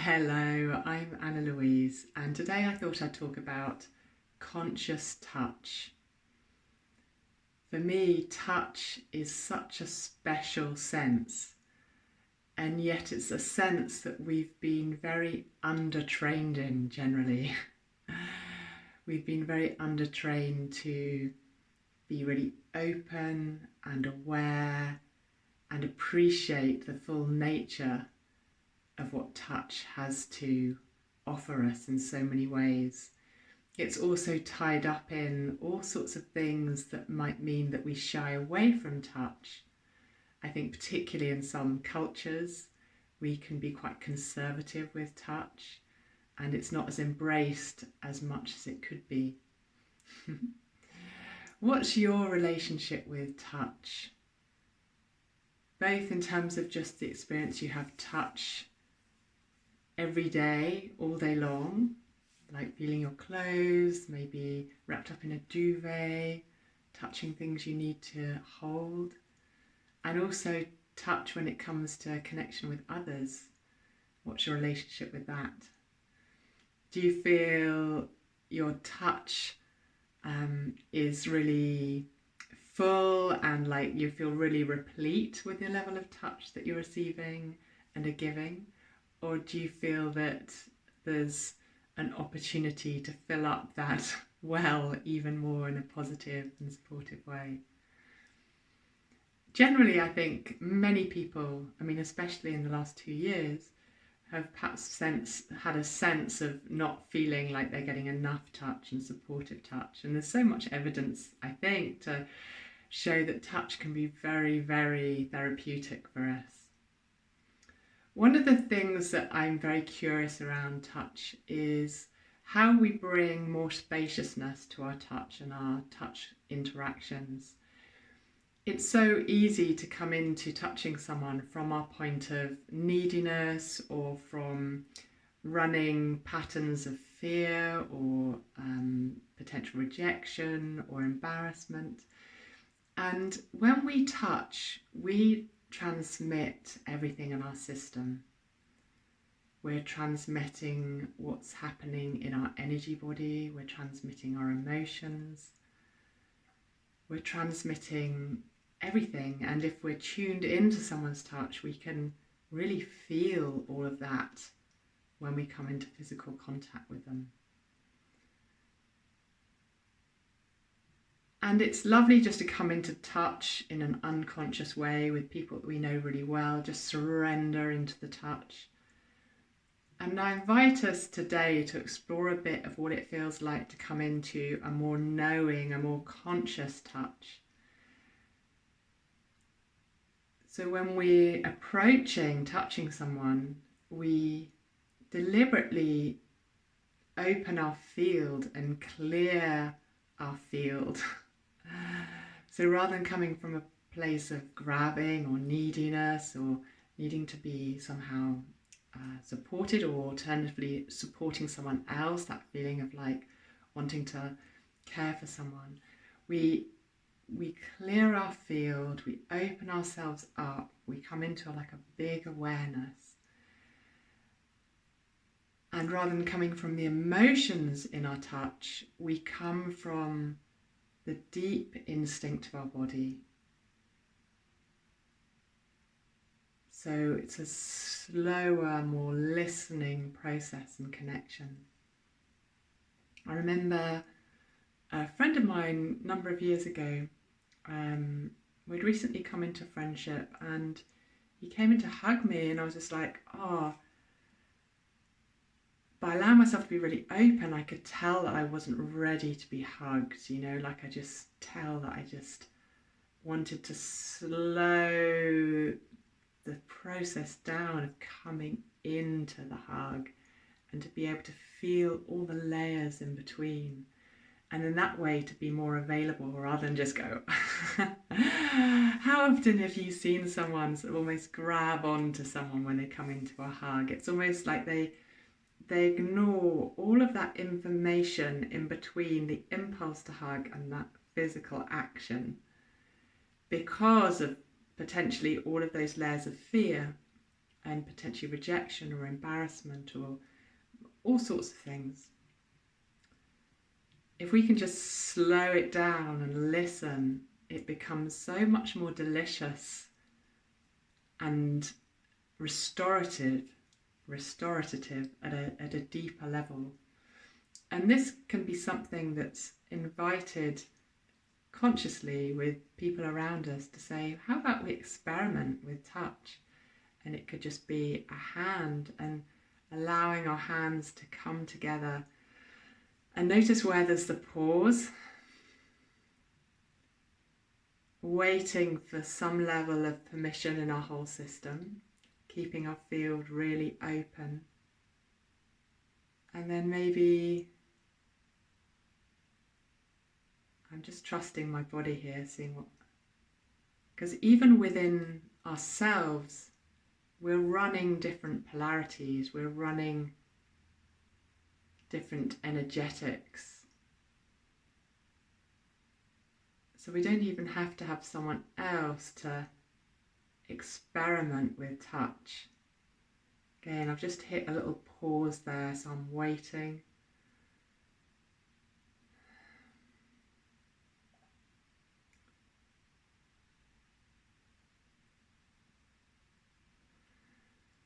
Hello, I'm Annalouise, and today I thought I'd talk about conscious touch. For me, touch is such a special sense, and yet it's a sense that we've been very undertrained in generally. We've been very undertrained to be really open and aware and appreciate the full nature of what touch has to offer us in so many ways. It's also tied up in all sorts of things that might mean that we shy away from touch. I think particularly in some cultures, we can be quite conservative with touch and it's not as embraced as much as it could be. What's your relationship with touch? Both in terms of just the experience you have touch every day, all day long, like feeling your clothes, maybe wrapped up in a duvet, touching things you need to hold, and also touch when it comes to a connection with others. What's your relationship with that? Do you feel your touch is really full and like you feel really replete with the level of touch that you're receiving and are giving? Or do you feel that there's an opportunity to fill up that well even more in a positive and supportive way? Generally, I think many people, especially in the last 2 years, have perhaps had a sense of not feeling like they're getting enough touch and supportive touch. And there's so much evidence, I think, to show that touch can be very, very therapeutic for us. One of the things that I'm very curious around touch is how we bring more spaciousness to our touch and our touch interactions. It's so easy to come into touching someone from our point of neediness or from running patterns of fear or potential rejection or embarrassment. And when we touch, we transmit everything in our system. We're transmitting what's happening in our energy body, we're transmitting our emotions, we're transmitting everything. And if we're tuned into someone's touch, we can really feel all of that when we come into physical contact with them. And it's lovely just to come into touch in an unconscious way with people that we know really well, just surrender into the touch. And I invite us today to explore a bit of what it feels like to come into a more knowing, a more conscious touch. So when we're approaching, touching someone, we deliberately open our field and clear our field. So rather than coming from a place of grabbing or neediness or needing to be somehow supported, or alternatively supporting someone else, that feeling of like wanting to care for someone, we clear our field, we open ourselves up, we come into like a big awareness. And rather than coming from the emotions in our touch, we come from the deep instinct of our body. So it's a slower, more listening process and connection. I remember a friend of mine a number of years ago, we'd recently come into friendship and he came in to hug me and I was just like, by allowing myself to be really open, I could tell that I wasn't ready to be hugged, like I just tell that I just wanted to slow the process down of coming into the hug and to be able to feel all the layers in between. And in that way to be more available rather than just go. How often have you seen someone sort of almost grab onto someone when they come into a hug? It's almost like they ignore all of that information in between the impulse to hug and that physical action because of potentially all of those layers of fear and potentially rejection or embarrassment or all sorts of things. If we can just slow it down and listen, it becomes so much more delicious and restorative at a deeper level. And this can be something that's invited consciously with people around us to say, how about we experiment with touch? And it could just be a hand, and allowing our hands to come together. And notice where there's the pause, waiting for some level of permission in our whole system, keeping our field really open. And then maybe I'm just trusting my body here, seeing what, because even within ourselves, we're running different polarities, we're running different energetics. So we don't even have to have someone else to experiment with touch. Again, I've just hit a little pause there, so I'm waiting.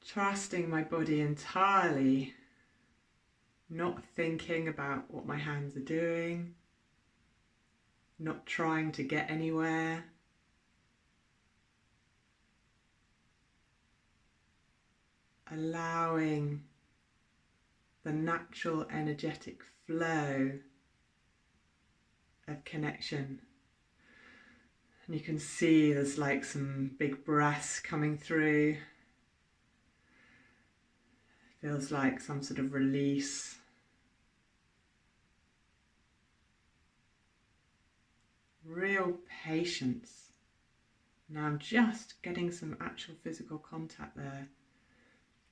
Trusting my body entirely, not thinking about what my hands are doing, not trying to get anywhere. Allowing the natural energetic flow of connection. And you can see there's like some big breaths coming through. Feels like some sort of release. Real patience. Now I'm just getting some actual physical contact there.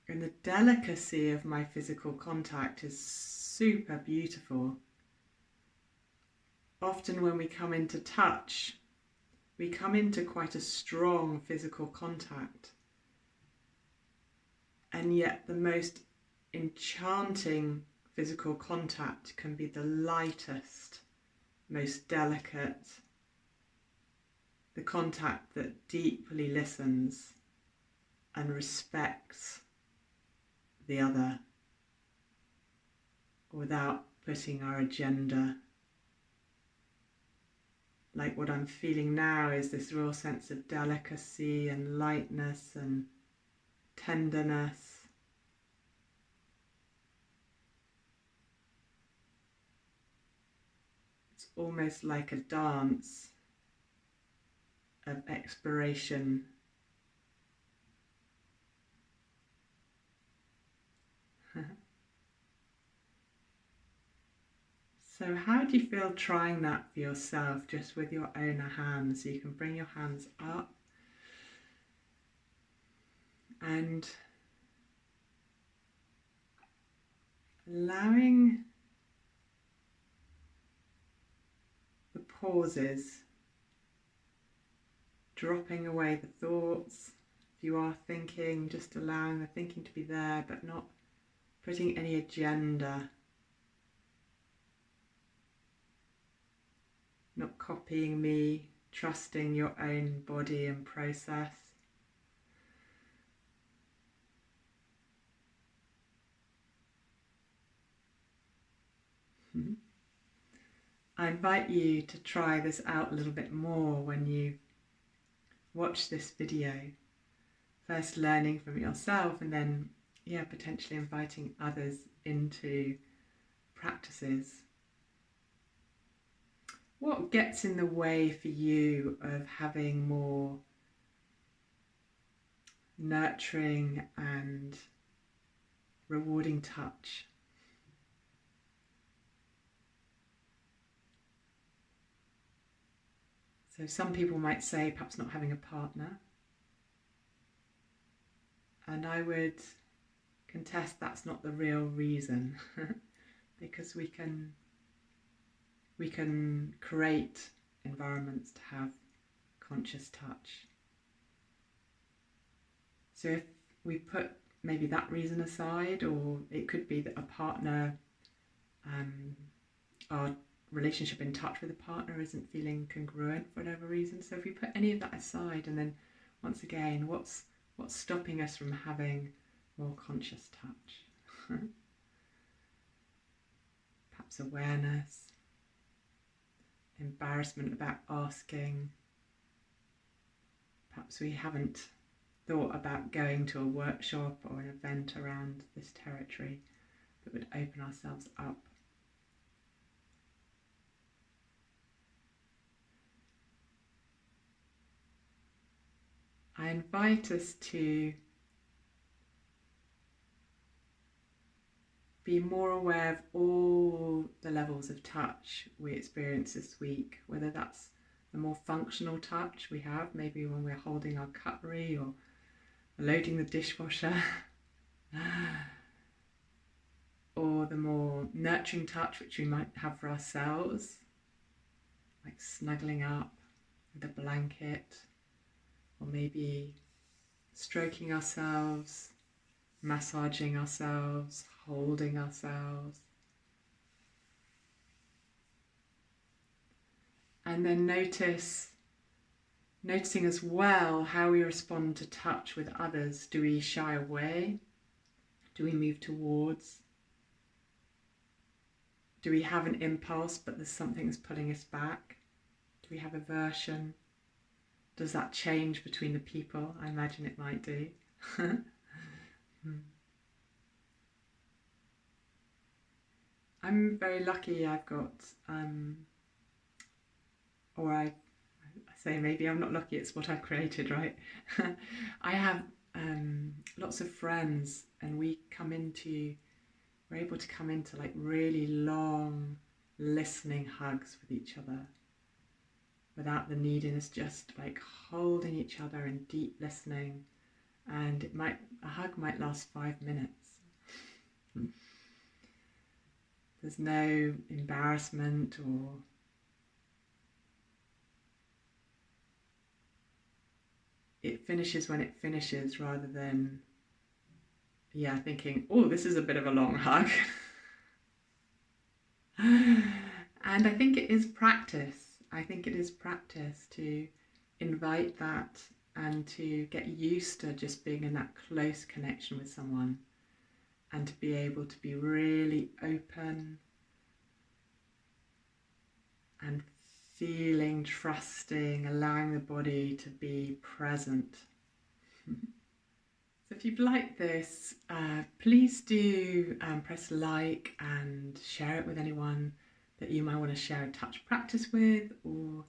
And the delicacy of my physical contact is super beautiful. Often when we come into touch, we come into quite a strong physical contact. And yet the most enchanting physical contact can be the lightest, most delicate, the contact that deeply listens and respects the other without putting our agenda. Like what I'm feeling now is this real sense of delicacy and lightness and tenderness. It's almost like a dance of exploration. So how do you feel trying that for yourself, just with your own hands? So you can bring your hands up and allowing the pauses, dropping away the thoughts. If you are thinking, just allowing the thinking to be there, but not putting any agenda. Not copying me, trusting your own body and process. I invite you to try this out a little bit more when you watch this video. First learning from yourself and then, potentially inviting others into practices. What gets in the way for you of having more nurturing and rewarding touch? So some people might say perhaps not having a partner. And I would contest that's not the real reason because we can create environments to have conscious touch. So if we put maybe that reason aside, or it could be that a partner, our relationship in touch with a partner isn't feeling congruent for whatever reason. So if we put any of that aside, and then once again, what's stopping us from having more conscious touch? Perhaps awareness, embarrassment about asking. Perhaps we haven't thought about going to a workshop or an event around this territory that would open ourselves up. I invite us to be more aware of all the levels of touch we experience this week, whether that's the more functional touch we have, maybe when we're holding our cutlery or loading the dishwasher, or the more nurturing touch which we might have for ourselves, like snuggling up with a blanket, or maybe stroking ourselves, massaging ourselves, holding ourselves. And then noticing as well how we respond to touch with others. Do we shy away? Do we move towards? Do we have an impulse but there's something that's pulling us back? Do we have aversion? Does that change between the people? I imagine it might do. I'm very lucky. I've got, I say maybe I'm not lucky, it's what I've created, right? I have lots of friends, and we're able to come into like really long listening hugs with each other without the neediness, just like holding each other in deep listening. And a hug might last 5 minutes. There's no embarrassment, or it finishes when it finishes, rather than thinking, oh, this is a bit of a long hug. And I think it is practice. I think it is practice to invite that and to get used to just being in that close connection with someone, and to be able to be really open and feeling, trusting, allowing the body to be present. So if you've liked this, please do press like and share it with anyone that you might want to share a touch practice with, or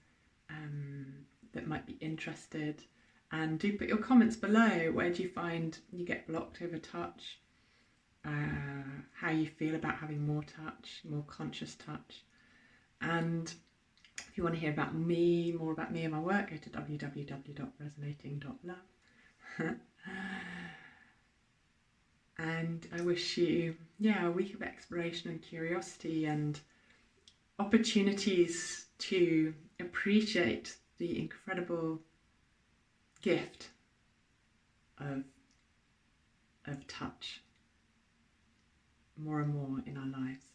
that might be interested. And do put your comments below. Where do you find you get blocked over touch? How you feel about having more touch, more conscious touch. And if you want to hear about me, more about me and my work, go to www.resonating.love. And I wish you, a week of exploration and curiosity, and opportunities to appreciate the incredible gift of touch more and more in our lives.